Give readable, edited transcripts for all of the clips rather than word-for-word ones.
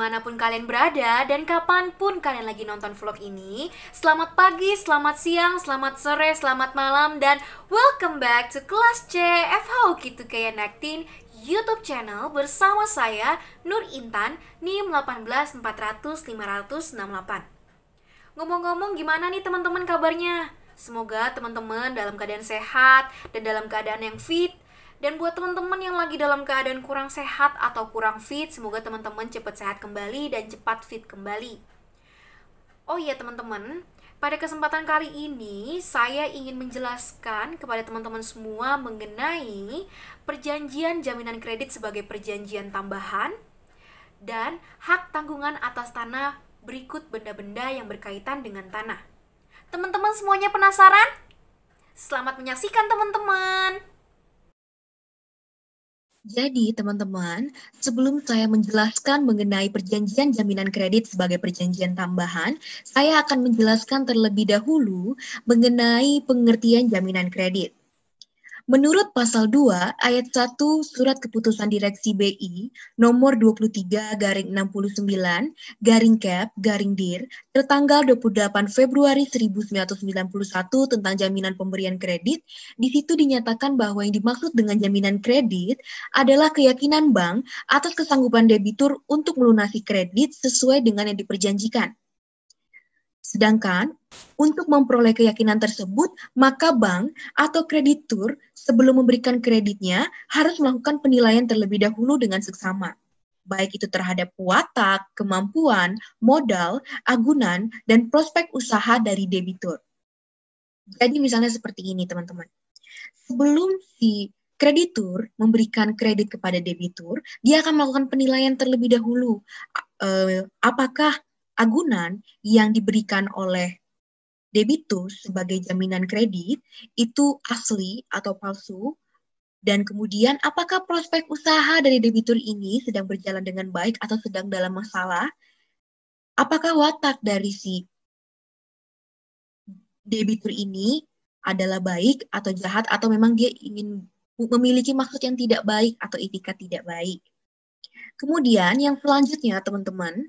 dimanapun kalian berada dan kapanpun kalian lagi nonton vlog ini. Selamat pagi, selamat siang, selamat sore, selamat malam, dan welcome back to Kelas C FH Uki2K Naktin YouTube channel bersama saya Nur Intan NIM 18400-568. Ngomong-ngomong, gimana nih teman-teman kabarnya? Semoga teman-teman dalam keadaan sehat dan dalam keadaan yang fit. Dan buat teman-teman yang lagi dalam keadaan kurang sehat atau kurang fit, semoga teman-teman cepat sehat kembali dan cepat fit kembali. Oh iya teman-teman, pada kesempatan kali ini saya ingin menjelaskan kepada teman-teman semua mengenai perjanjian jaminan kredit sebagai perjanjian tambahan dan hak tanggungan atas tanah berikut benda-benda yang berkaitan dengan tanah. Teman-teman semuanya penasaran? Selamat menyaksikan teman-teman! Jadi, teman-teman, sebelum saya menjelaskan mengenai perjanjian jaminan kredit sebagai perjanjian tambahan, saya akan menjelaskan terlebih dahulu mengenai pengertian jaminan kredit. Menurut pasal 2 ayat 1 Surat Keputusan Direksi BI nomor 23/69/Cap/Dir tertanggal 28 Februari 1991 tentang jaminan pemberian kredit, di situ dinyatakan bahwa yang dimaksud dengan jaminan kredit adalah keyakinan bank atas kesanggupan debitur untuk melunasi kredit sesuai dengan yang diperjanjikan. Sedangkan, untuk memperoleh keyakinan tersebut, maka bank atau kreditur sebelum memberikan kreditnya harus melakukan penilaian terlebih dahulu dengan seksama, baik itu terhadap watak, kemampuan, modal, agunan, dan prospek usaha dari debitur. Jadi misalnya seperti ini teman-teman. Sebelum si kreditur memberikan kredit kepada debitur, dia akan melakukan penilaian terlebih dahulu. Apakah agunan yang diberikan oleh debitur sebagai jaminan kredit itu asli atau palsu, dan kemudian apakah prospek usaha dari debitur ini sedang berjalan dengan baik atau sedang dalam masalah, apakah watak dari si debitur ini adalah baik atau jahat, atau memang dia ingin memiliki maksud yang tidak baik atau itikat tidak baik. Kemudian yang selanjutnya teman-teman,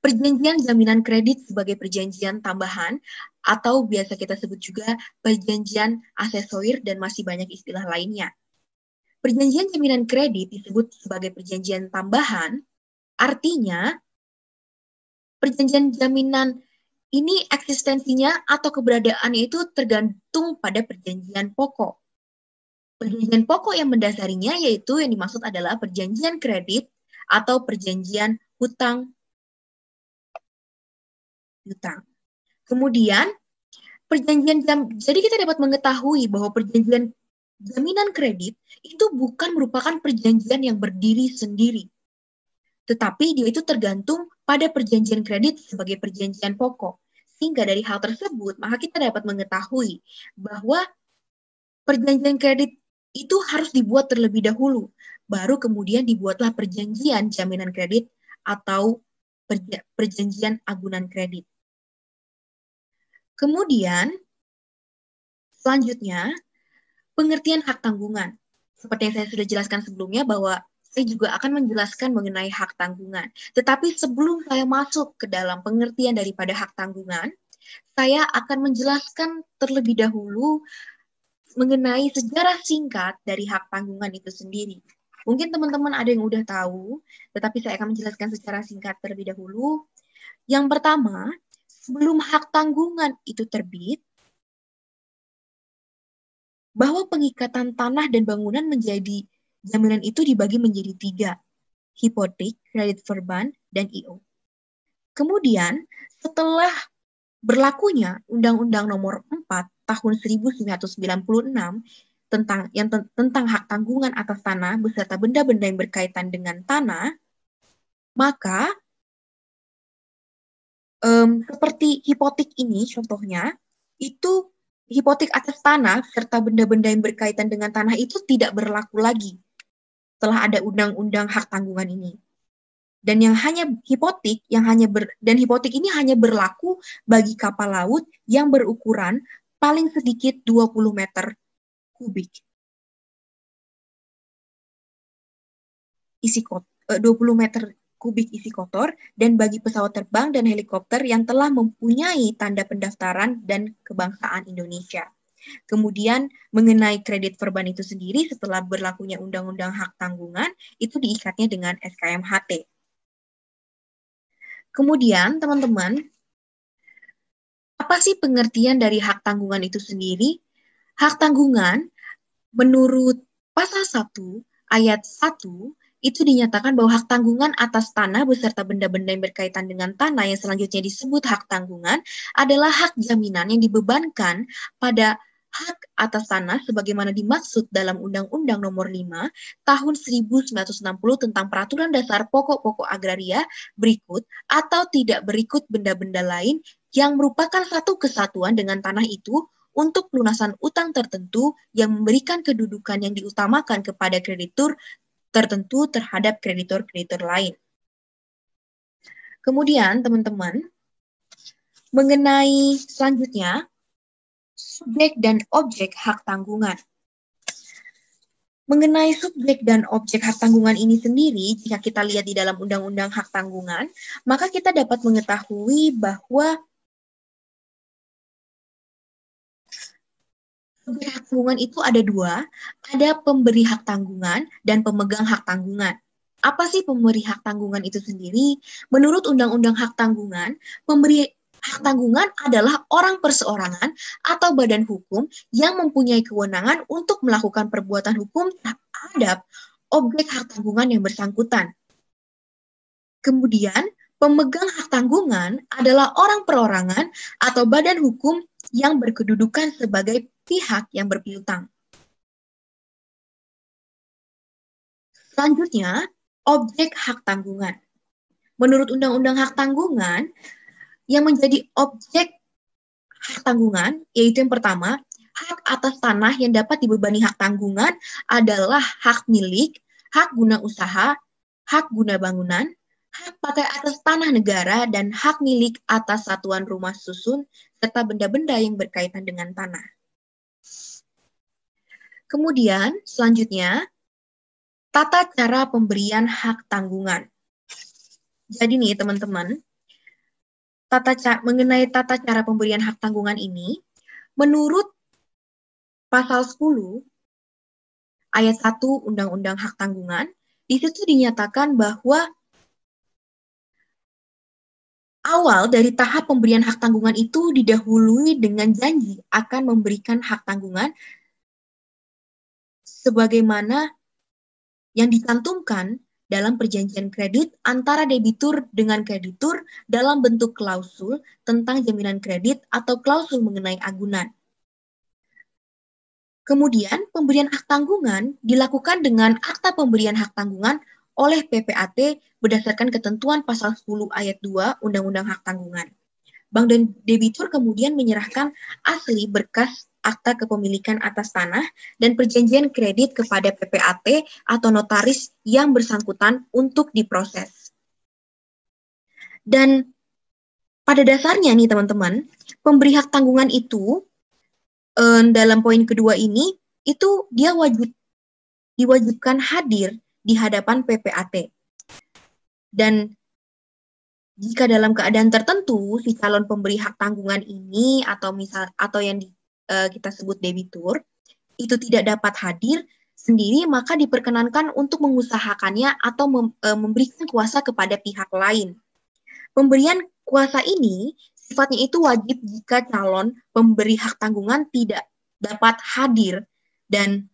perjanjian jaminan kredit sebagai perjanjian tambahan atau biasa kita sebut juga perjanjian aksesorir dan masih banyak istilah lainnya. Perjanjian jaminan kredit disebut sebagai perjanjian tambahan, artinya perjanjian jaminan ini eksistensinya atau keberadaannya itu tergantung pada perjanjian pokok. Perjanjian pokok yang mendasarinya yaitu yang dimaksud adalah perjanjian kredit atau perjanjian hutang. Kemudian, jadi kita dapat mengetahui bahwa perjanjian jaminan kredit itu bukan merupakan perjanjian yang berdiri sendiri, tetapi dia itu tergantung pada perjanjian kredit sebagai perjanjian pokok. Sehingga dari hal tersebut, maka kita dapat mengetahui bahwa perjanjian kredit itu harus dibuat terlebih dahulu, baru kemudian dibuatlah perjanjian jaminan kredit atau perjanjian agunan kredit. Kemudian, selanjutnya, pengertian hak tanggungan. Seperti yang saya sudah jelaskan sebelumnya bahwa saya juga akan menjelaskan mengenai hak tanggungan. Tetapi sebelum saya masuk ke dalam pengertian daripada hak tanggungan, saya akan menjelaskan terlebih dahulu mengenai sejarah singkat dari hak tanggungan itu sendiri. Mungkin teman-teman ada yang udah tahu, tetapi saya akan menjelaskan secara singkat terlebih dahulu. Yang pertama, sebelum hak tanggungan itu terbit, bahwa pengikatan tanah dan bangunan menjadi jaminan itu dibagi menjadi 3, hipotek, kredit verban, dan IO. Kemudian, setelah berlakunya Undang-Undang Nomor 4 Tahun 1996 tentang hak tanggungan atas tanah beserta benda-benda yang berkaitan dengan tanah, maka seperti hipotek ini contohnya, itu hipotek atas tanah serta benda-benda yang berkaitan dengan tanah itu tidak berlaku lagi setelah ada undang-undang hak tanggungan ini. Dan hipotek ini hanya berlaku bagi kapal laut yang berukuran paling sedikit 20 meter kubik. 20 meter kubik isi kotor, dan bagi pesawat terbang dan helikopter yang telah mempunyai tanda pendaftaran dan kebangsaan Indonesia. Kemudian mengenai kredit Verban itu sendiri, setelah berlakunya Undang-Undang Hak Tanggungan, itu diikatnya dengan SKMHT. Kemudian, teman-teman, apa sih pengertian dari hak tanggungan itu sendiri? Hak tanggungan menurut pasal 1 ayat 1 itu dinyatakan bahwa hak tanggungan atas tanah beserta benda-benda yang berkaitan dengan tanah yang selanjutnya disebut hak tanggungan adalah hak jaminan yang dibebankan pada hak atas tanah sebagaimana dimaksud dalam Undang-Undang Nomor 5 Tahun 1960 tentang Peraturan Dasar Pokok-pokok Agraria berikut atau tidak berikut benda-benda lain yang merupakan satu kesatuan dengan tanah itu untuk pelunasan utang tertentu yang memberikan kedudukan yang diutamakan kepada kreditur tertentu terhadap kreditor-kreditor lain. Kemudian, teman-teman, mengenai selanjutnya, subjek dan objek hak tanggungan. Mengenai subjek dan objek hak tanggungan ini sendiri, jika kita lihat di dalam Undang-Undang Hak Tanggungan, maka kita dapat mengetahui bahwa subjek hak tanggungan itu ada dua, ada pemberi hak tanggungan dan pemegang hak tanggungan. Apa sih pemberi hak tanggungan itu sendiri? Menurut Undang-Undang Hak Tanggungan, pemberi hak tanggungan adalah orang perseorangan atau badan hukum yang mempunyai kewenangan untuk melakukan perbuatan hukum terhadap objek hak tanggungan yang bersangkutan. Kemudian, pemegang hak tanggungan adalah orang perorangan atau badan hukum yang berkedudukan sebagai pihak yang berpiutang. Selanjutnya, objek hak tanggungan. Menurut Undang-Undang Hak Tanggungan, yang menjadi objek hak tanggungan, yaitu yang pertama, hak atas tanah yang dapat dibebani hak tanggungan adalah hak milik, hak guna usaha, hak guna bangunan, hak pakai atas tanah negara, dan hak milik atas satuan rumah susun, serta benda-benda yang berkaitan dengan tanah. Kemudian, selanjutnya, tata cara pemberian hak tanggungan. Jadi nih, teman-teman, mengenai tata cara pemberian hak tanggungan ini, menurut pasal 10 ayat 1 Undang-Undang Hak Tanggungan, di situ dinyatakan bahwa awal dari tahap pemberian hak tanggungan itu didahului dengan janji akan memberikan hak tanggungan sebagaimana yang dicantumkan dalam perjanjian kredit antara debitur dengan kreditur dalam bentuk klausul tentang jaminan kredit atau klausul mengenai agunan. Kemudian, pemberian hak tanggungan dilakukan dengan akta pemberian hak tanggungan oleh PPAT berdasarkan ketentuan pasal 10 ayat 2 Undang-Undang Hak Tanggungan. Bank dan debitur kemudian menyerahkan asli berkas akta kepemilikan atas tanah dan perjanjian kredit kepada PPAT atau notaris yang bersangkutan untuk diproses. Dan pada dasarnya nih teman-teman, pemberi hak tanggungan itu dalam poin kedua ini, itu dia diwajibkan hadir di hadapan PPAT. Dan jika dalam keadaan tertentu si calon pemberi hak tanggungan ini atau yang kita sebut debitur itu tidak dapat hadir sendiri, maka diperkenankan untuk mengusahakannya atau memberikan kuasa kepada pihak lain. Pemberian kuasa ini sifatnya itu wajib jika calon pemberi hak tanggungan tidak dapat hadir, dan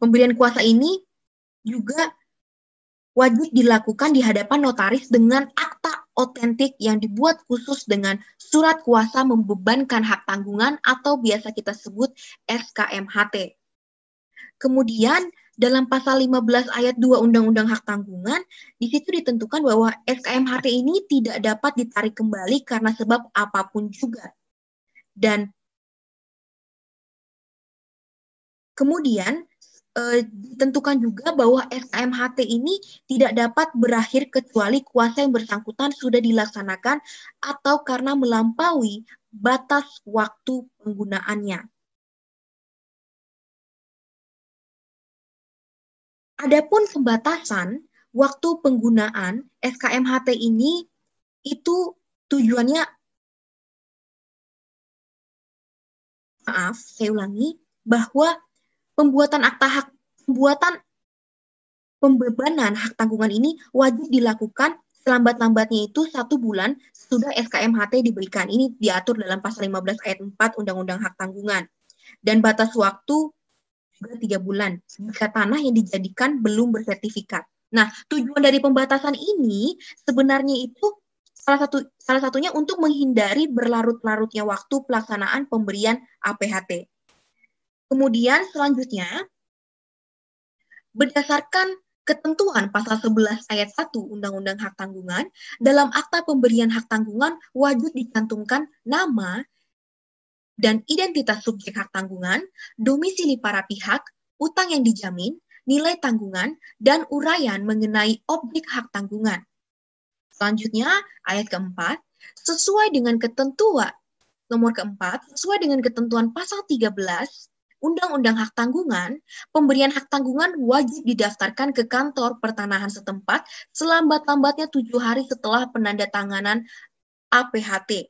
pemberian kuasa ini juga wajib dilakukan di hadapan notaris dengan akta otentik yang dibuat khusus dengan surat kuasa membebankan hak tanggungan atau biasa kita sebut SKMHT. Kemudian dalam pasal 15 ayat 2 Undang-Undang Hak Tanggungan, di situ ditentukan bahwa SKMHT ini tidak dapat ditarik kembali karena sebab apapun juga. Dan kemudian ditentukan juga bahwa SKMHT ini tidak dapat berakhir kecuali kuasa yang bersangkutan sudah dilaksanakan atau karena melampaui batas waktu penggunaannya. Adapun pembatasan waktu penggunaan SKMHT ini itu tujuannya, maaf, saya ulangi, bahwa pembuatan pembebanan hak tanggungan ini wajib dilakukan selambat-lambatnya itu 1 bulan sesudah SKMHT diberikan. Ini diatur dalam pasal 15 ayat 4 Undang-Undang Hak Tanggungan. Dan batas waktu juga 3 bulan jika tanah yang dijadikan belum bersertifikat. Nah, tujuan dari pembatasan ini sebenarnya itu salah satunya untuk menghindari berlarut-larutnya waktu pelaksanaan pemberian APHT. Kemudian selanjutnya, berdasarkan ketentuan pasal 11 ayat 1 Undang-Undang Hak Tanggungan, dalam akta pemberian hak tanggungan wajib dicantumkan nama dan identitas subjek hak tanggungan, domisili para pihak, utang yang dijamin, nilai tanggungan, dan uraian mengenai objek hak tanggungan. Selanjutnya, ayat keempat, sesuai dengan ketentuan nomor keempat, sesuai dengan ketentuan pasal 13 Undang-Undang Hak Tanggungan, pemberian hak tanggungan wajib didaftarkan ke kantor pertanahan setempat selambat-lambatnya 7 hari setelah penandatanganan APHT.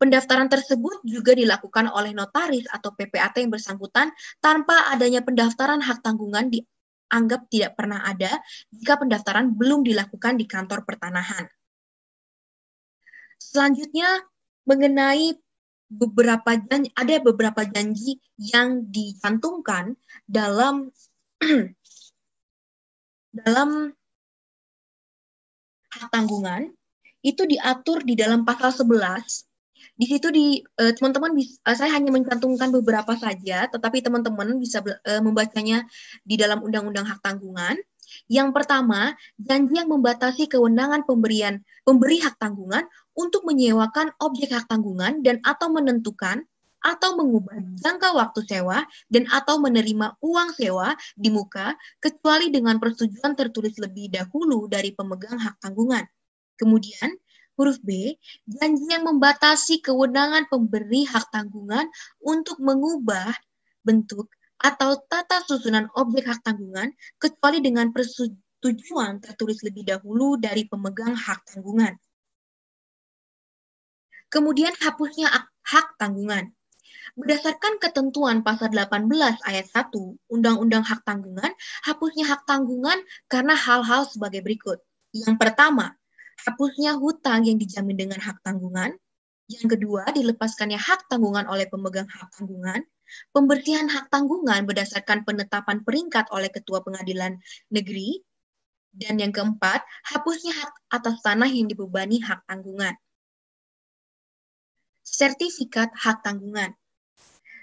Pendaftaran tersebut juga dilakukan oleh notaris atau PPAT yang bersangkutan tanpa adanya pendaftaran hak tanggungan dianggap tidak pernah ada jika pendaftaran belum dilakukan di kantor pertanahan. Selanjutnya, mengenai ada beberapa janji yang dicantumkan dalam hak tanggungan, itu diatur di dalam pasal 11. Di situ teman-teman saya hanya mencantumkan beberapa saja, tetapi teman-teman bisa membacanya di dalam Undang-Undang Hak Tanggungan. Yang pertama, janji yang membatasi kewenangan pemberi hak tanggungan untuk menyewakan objek hak tanggungan dan atau menentukan atau mengubah jangka waktu sewa dan atau menerima uang sewa di muka kecuali dengan persetujuan tertulis lebih dahulu dari pemegang hak tanggungan. Kemudian, huruf B, janji yang membatasi kewenangan pemberi hak tanggungan untuk mengubah bentuk atau tata susunan objek hak tanggungan kecuali dengan persetujuan tertulis lebih dahulu dari pemegang hak tanggungan. Kemudian hapusnya hak tanggungan. Berdasarkan ketentuan pasal 18 ayat 1 Undang-Undang Hak Tanggungan, hapusnya hak tanggungan karena hal-hal sebagai berikut. Yang pertama, hapusnya hutang yang dijamin dengan hak tanggungan. Yang kedua, dilepaskannya hak tanggungan oleh pemegang hak tanggungan. Pembersihan hak tanggungan berdasarkan penetapan peringkat oleh Ketua Pengadilan Negeri. Dan yang keempat, hapusnya hak atas tanah yang dibebani hak tanggungan. Sertifikat hak tanggungan.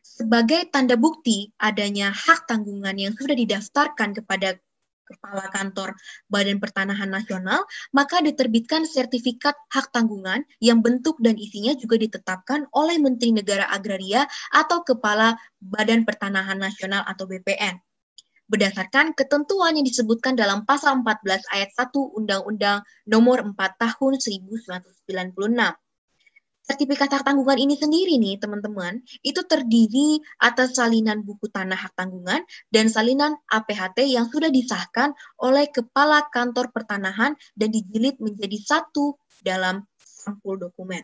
Sebagai tanda bukti adanya hak tanggungan yang sudah didaftarkan kepada Kepala Kantor Badan Pertanahan Nasional, maka diterbitkan sertifikat hak tanggungan yang bentuk dan isinya juga ditetapkan oleh Menteri Negara Agraria atau Kepala Badan Pertanahan Nasional atau BPN. Berdasarkan ketentuan yang disebutkan dalam pasal 14 ayat 1 Undang-Undang Nomor 4 Tahun 1996. Sertifikat hak tanggungan ini sendiri nih teman-teman, itu terdiri atas salinan buku tanah hak tanggungan dan salinan APHT yang sudah disahkan oleh Kepala Kantor Pertanahan dan dijilid menjadi satu dalam sampul dokumen.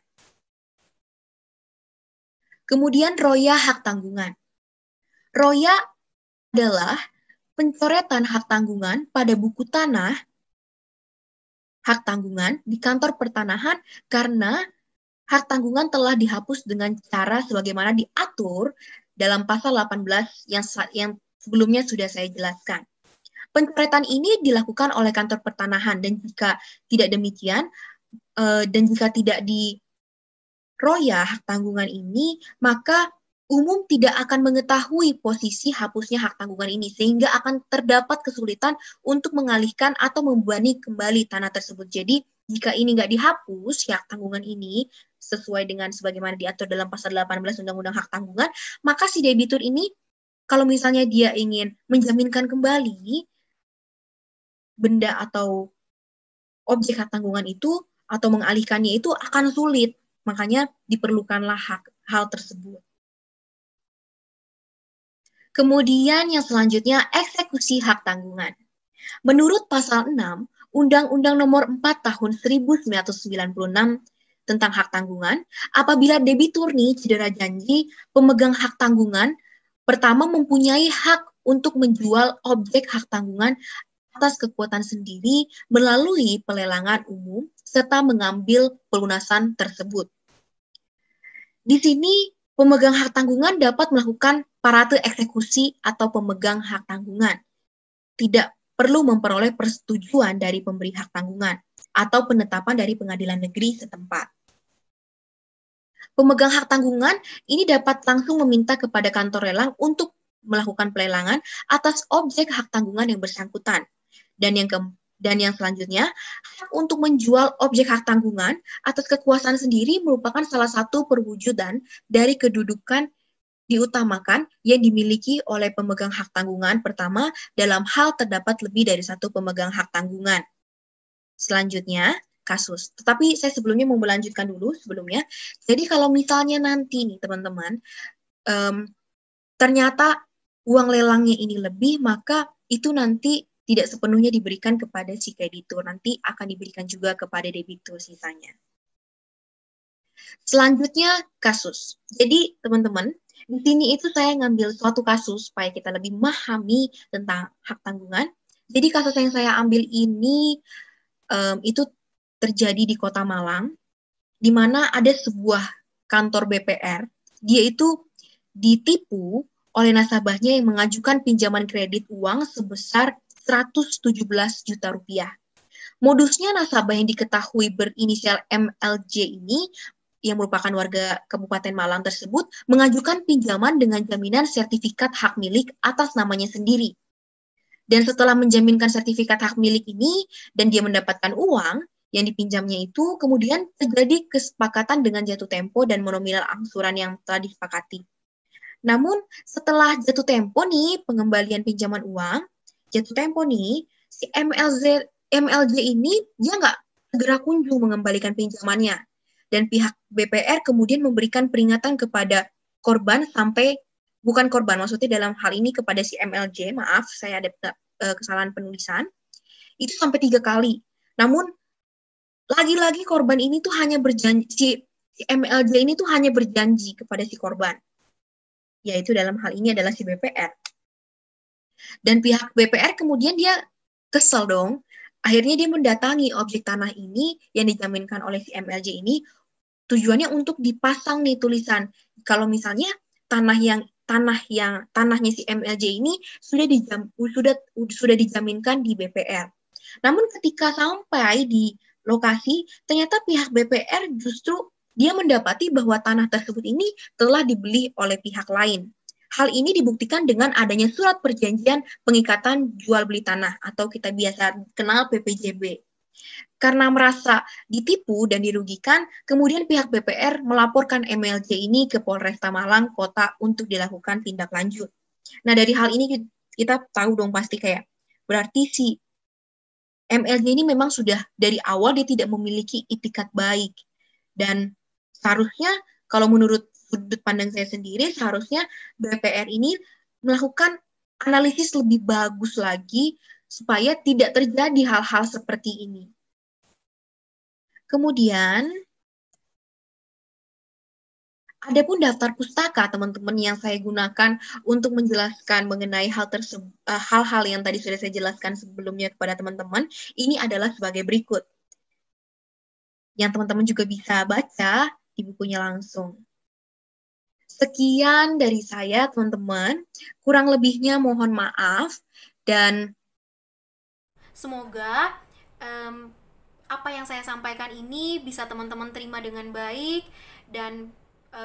Kemudian roya hak tanggungan. Roya adalah pencoretan hak tanggungan pada buku tanah hak tanggungan di kantor pertanahan karena hak tanggungan telah dihapus dengan cara sebagaimana diatur dalam pasal 18 yang sebelumnya sudah saya jelaskan. Pencoretan ini dilakukan oleh kantor pertanahan dan jika tidak demikian dan jika tidak diroya hak tanggungan ini, maka umum tidak akan mengetahui posisi hapusnya hak tanggungan ini sehingga akan terdapat kesulitan untuk mengalihkan atau membebani kembali tanah tersebut. Jadi jika ini nggak dihapus, hak tanggungan ini sesuai dengan sebagaimana diatur dalam pasal 18 Undang-Undang Hak Tanggungan, maka si debitur ini kalau misalnya dia ingin menjaminkan kembali benda atau objek hak tanggungan itu atau mengalihkannya itu akan sulit. Makanya diperlukanlah hal tersebut. Kemudian yang selanjutnya eksekusi hak tanggungan. Menurut pasal 6 Undang-Undang Nomor 4 Tahun 1996 tentang hak tanggungan, apabila debitur nih cedera janji, pemegang hak tanggungan pertama mempunyai hak untuk menjual objek hak tanggungan atas kekuatan sendiri melalui pelelangan umum serta mengambil pelunasan tersebut. Di sini pemegang hak tanggungan dapat melakukan parate eksekusi atau pemegang hak tanggungan. Tidak perlu memperoleh persetujuan dari pemberi hak tanggungan atau penetapan dari pengadilan negeri setempat. Pemegang hak tanggungan ini dapat langsung meminta kepada kantor lelang untuk melakukan pelelangan atas objek hak tanggungan yang bersangkutan. Dan yang selanjutnya, hak untuk menjual objek hak tanggungan atas kekuasaan sendiri merupakan salah satu perwujudan dari kedudukan diutamakan yang dimiliki oleh pemegang hak tanggungan pertama dalam hal terdapat lebih dari satu pemegang hak tanggungan. Selanjutnya, kasus. Tetapi saya sebelumnya mau melanjutkan dulu sebelumnya. Jadi kalau misalnya nanti nih teman-teman, ternyata uang lelangnya ini lebih, maka itu nanti tidak sepenuhnya diberikan kepada si kreditur. Nanti akan diberikan juga kepada debitur sisanya. Selanjutnya, kasus. Jadi teman-teman, di sini itu saya ngambil suatu kasus supaya kita lebih memahami tentang hak tanggungan. Jadi kasus yang saya ambil ini itu terjadi di Kota Malang, di mana ada sebuah kantor BPR, dia itu ditipu oleh nasabahnya yang mengajukan pinjaman kredit uang sebesar 117 juta rupiah. Modusnya nasabah yang diketahui berinisial MLJ ini, yang merupakan warga Kabupaten Malang tersebut, mengajukan pinjaman dengan jaminan sertifikat hak milik atas namanya sendiri. Dan setelah menjaminkan sertifikat hak milik ini, dan dia mendapatkan uang yang dipinjamnya itu, kemudian terjadi kesepakatan dengan jatuh tempo dan monominal angsuran yang telah disepakati. Namun, setelah jatuh tempo nih, pengembalian pinjaman uang, jatuh tempo nih, si MLJ ini, dia nggak segera kunjung mengembalikan pinjamannya. Dan pihak BPR kemudian memberikan peringatan kepada korban sampai, bukan korban, maksudnya dalam hal ini kepada si MLJ, maaf, saya ada kesalahan penulisan, itu sampai 3 kali. Namun, lagi-lagi korban ini tuh hanya berjanji, si MLJ ini tuh hanya berjanji kepada si korban, yaitu dalam hal ini adalah si BPR. Dan pihak BPR kemudian dia kesel dong, akhirnya dia mendatangi objek tanah ini yang dijaminkan oleh si MLJ ini, tujuannya untuk dipasang nih tulisan, kalau misalnya tanahnya si MLJ ini sudah dijaminkan di BPR. Namun ketika sampai di lokasi, ternyata pihak BPR justru dia mendapati bahwa tanah tersebut ini telah dibeli oleh pihak lain. Hal ini dibuktikan dengan adanya surat perjanjian pengikatan jual beli tanah atau kita biasa kenal PPJB. Karena merasa ditipu dan dirugikan, kemudian pihak BPR melaporkan MLJ ini ke Polresta Malang Kota untuk dilakukan tindak lanjut. Nah, dari hal ini kita tahu dong pasti kayak, berarti si MLJ ini memang sudah dari awal dia tidak memiliki itikat baik. Dan seharusnya, kalau menurut sudut pandang saya sendiri, seharusnya BPR ini melakukan analisis lebih bagus lagi supaya tidak terjadi hal-hal seperti ini. Kemudian, ada pun daftar pustaka teman-teman yang saya gunakan untuk menjelaskan mengenai hal-hal yang tadi sudah saya jelaskan sebelumnya kepada teman-teman. Ini adalah sebagai berikut, yang teman-teman juga bisa baca di bukunya langsung. Sekian dari saya, teman-teman. Kurang lebihnya mohon maaf, dan semoga apa yang saya sampaikan ini bisa teman-teman terima dengan baik dan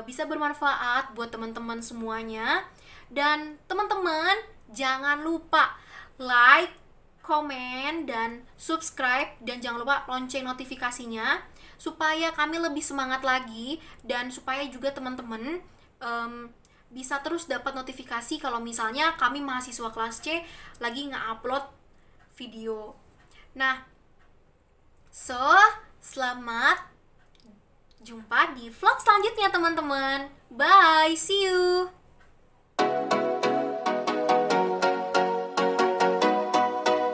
bisa bermanfaat buat teman-teman semuanya. Dan teman-teman jangan lupa like, komen, dan subscribe, dan jangan lupa lonceng notifikasinya supaya kami lebih semangat lagi, dan supaya juga teman-teman bisa terus dapat notifikasi kalau misalnya kami mahasiswa kelas C lagi nge-upload video. Nah, selamat jumpa di vlog selanjutnya teman-teman. Bye, see you.